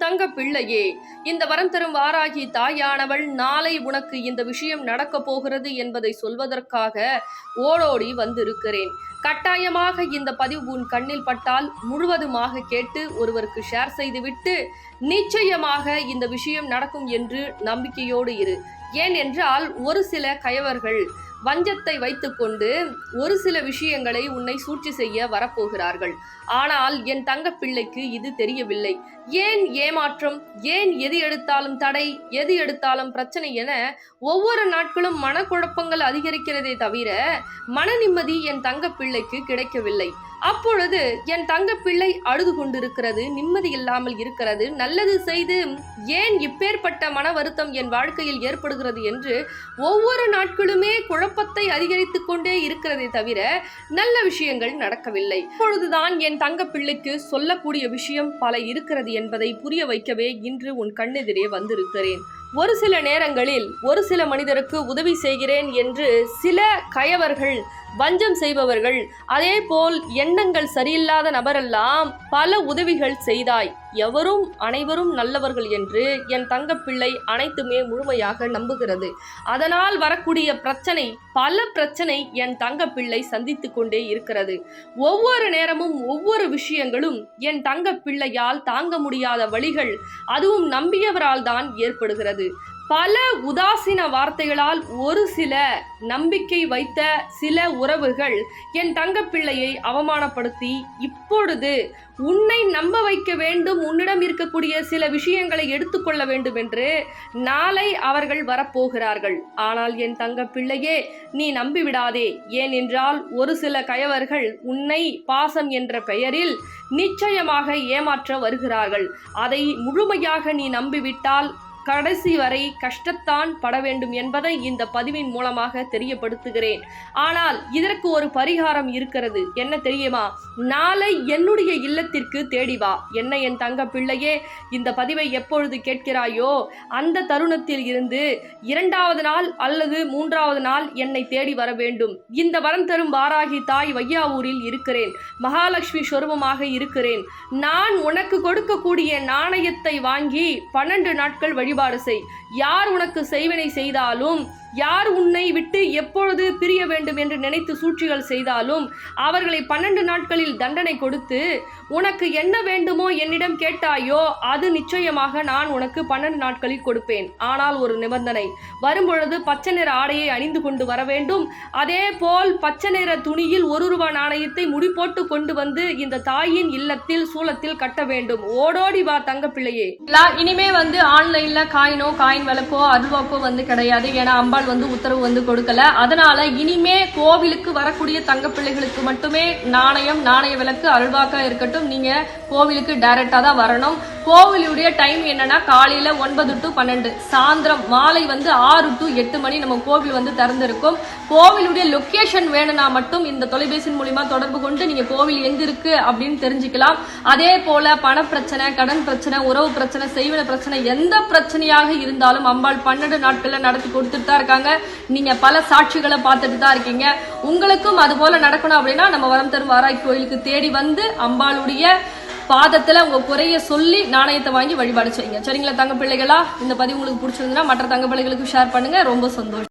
தங்க பிள்ளையே, இந்த வரம் தரும் வாராகி தாயானவள் நாளை உனக்கு இந்த விஷயம் நடக்கப் போகிறது என்பதை சொல்வதற்காக ஓடோடி வந்திருக்கிறேன். கட்டாயமாக இந்த பதிவு உன் கண்ணில் பட்டால் முழுவதுமாக கேட்டு ஒருவருக்கு ஷேர் செய்துவிட்டு நிச்சயமாக இந்த விஷயம் நடக்கும் என்று நம்பிக்கையோடு இரு. ஏனென்றால் ஒரு சில கயவர்கள் வஞ்சத்தை வைத்துக்கொண்டு ஒரு சில விஷயங்களை உன்னை சூழ்ச்சி செய்ய வரப்போகிறார்கள். ஆனால் என் தங்க பிள்ளைக்கு இது தெரியவில்லை. ஏன் ஏமாற்றம், ஏன் எது எடுத்தாலும் தடை, எது எடுத்தாலும் பிரச்சனை என ஒவ்வொரு நாட்களும் மனக்குழப்பங்கள் அதிகரிக்கிறதே தவிர மன நிம்மதி என் தங்க பிள்ளைக்கு கிடைக்கவில்லை. அப்பொழுது என் தங்க பிள்ளை அழுது கொண்டிருக்கிறது, நிம்மதி இல்லாமல் இருக்கிறது. நல்லது செய்து ஏன் இப்பேற்பட்ட மன வருத்தம் என் வாழ்க்கையில் ஏற்படுகிறது என்று ஒவ்வொரு நாட்களுமே குழப்பத்தை அதிகரித்துக் கொண்டே இருக்கிறதே தவிர நல்ல விஷயங்கள் நடக்கவில்லை. இப்பொழுதுதான் என் தங்க பிள்ளைக்கு சொல்லக்கூடிய விஷயம் பல இருக்கிறது என்பதை புரிய வைக்கவே இன்று உன் கண்ணெதிரே வந்திருக்கிறேன். ஒரு சில நேரங்களில் ஒரு சில மனிதருக்கு உதவி செய்கிறேன் என்று சில கயவர்கள், வஞ்சம் செய்பவர்கள், அதே போல் எண்ணங்கள் சரியில்லாத நபரெல்லாம் பல உதவிகள் செய்தாய், எவரும் அனைவரும் நல்லவர்கள் என்று என் தங்கப்பிள்ளை அனைத்துமே முழுமையாக நம்புகிறது. அதனால் வரக்கூடிய பிரச்சனை, பல பிரச்சனை என் தங்கப்பிள்ளை சந்தித்து கொண்டே இருக்கிறது. ஒவ்வொரு நேரமும் ஒவ்வொரு விஷயங்களும் என் தங்கப்பிள்ளையால் தாங்க முடியாத வழிகள், அதுவும் நம்பியவரால் தான் ஏற்படுகிறது. பல உதாசீன வார்த்தைகளால் ஒரு சில நம்பிக்கை வைத்த சில உறவுகள் என் தங்கப்பிள்ளையை அவமானப்படுத்தி இப்பொழுது உன்னை நம்ப வைக்க வேண்டும், உன்னிடம் இருக்கக்கூடிய சில விஷயங்களை எடுத்துக்கொள்ள வேண்டும் என்று நாளை அவர்கள் வரப்போகிறார்கள். ஆனால் என் தங்கப்பிள்ளையே, நீ நம்பிவிடாதே. ஏனென்றால் ஒரு சில கயவர்கள் உன்னை பாசம் என்ற பெயரில் நிச்சயமாக ஏமாற்ற வருகிறார்கள். அதை முழுமையாக நீ நம்பிவிட்டால் கடைசி வரை கஷ்டத்தான் பட வேண்டும் என்பதை இந்த பதிவின் மூலமாக தெரியப்படுத்துகிறேன். ஆனால் இதற்கு ஒரு பரிகாரம் இருக்கிறது. என்ன தெரியுமா? நாளை என்னுடைய இல்லத்திற்கு தேடி வா. என்ன என் தங்க பிள்ளையே, இந்த பதிவை எப்பொழுது கேட்கிறாயோ அந்த தருணத்தில் இருந்து 2வது நாள் அல்லது 3வது நாள் என்னை தேடி வர வேண்டும். இந்த வரம் தரும் வாராகி தாய் வையாவூரில் இருக்கிறேன், மகாலட்சுமி சொரூபமாக இருக்கிறேன். நான் உனக்கு கொடுக்கக்கூடிய நாணயத்தை வாங்கி 12 நாட்கள் வழிபாடு செய். யார் உனக்கு செய்வினை செய்தாலும், யார் உன்னை விட்டு எப்பொழுது பிரிய வேண்டும் என்று நினைத்து சூழ்ச்சிகள் செய்தாலும் அவர்களை 12 நாட்களில் தண்டனை கொடுத்து உனக்கு என்ன வேண்டுமோ என்னிடம் கேட்டாயோ அது நிச்சயமாக நான் உனக்கு 12 நாட்களில் கொடுப்பேன். ஆனால் ஒரு நிபந்தனை, வரும்பொழுது பச்சை நிற ஆடையை அணிந்து கொண்டு வர வேண்டும். அதே போல் பச்சை நிற துணியில் 1 ரூபாய் நாணயத்தை முடி போட்டு கொண்டு வந்து இந்த தாயின் இல்லத்தில் சூலத்தில் கட்ட வேண்டும். ஓடோடி வா தங்க பிள்ளையே. இனிமே ஆன்லைன்ல காயின் விளக்கோ அருள்வாக்கோ கிடையாது. ஏன்னா அம்பாள் உத்தரவு கொடுக்கல. அதனால இனிமே கோவிலுக்கு வரக்கூடிய தங்க பிள்ளைகளுக்கு மட்டுமே நாணய விளக்கு அருள்வாக்கா இருக்கட்டும். நீங்க கோவிலுக்கு டைரக்டா தான் வரணும். கோவிலுடைய டைம் என்னன்னா காலையில 9 to 12, சாயந்திரம் மாலை 6 to 8 மணி நம்ம கோவில் திறந்திருக்கும். கோவிலுடைய லொகேஷன் வேணும்னா மட்டும் இந்த தொலைபேசியின் மூலமா தொடர்பு கொண்டு நீங்க கோவில் எங்க இருக்கு அப்படின்னு தெரிஞ்சுக்கலாம். அதே போல பண பிரச்சனை, கடன் பிரச்சனை, உறவு பிரச்சனை, செய்வன பிரச்சனை, எந்த பிரச்சனையாக இருந்தாலும் அம்பாள் 12 நாட்கள்ல நடத்தி கொடுத்துட்டு தான் இருக்காங்க. நீங்க பல சாட்சிகளை பார்த்துட்டு தான் இருக்கீங்க. உங்களுக்கும் அது போல நடக்கணும் அப்படின்னா நம்ம வரம் தரும் வாராகி கோயிலுக்கு தேடி வந்து அம்பாளுடைய பாதத்துல உங்க குறைய சொல்லி நாணயத்தை வாங்கி வழிபாடு செய்யுங்க. சரிங்களா தங்க பிள்ளைகளா? இந்த பதிவு உங்களுக்கு பிடிச்சிருந்தா மற்ற தங்க பிள்ளைகளுக்கு ஷேர் பண்ணுங்க. ரொம்ப சந்தோஷம்.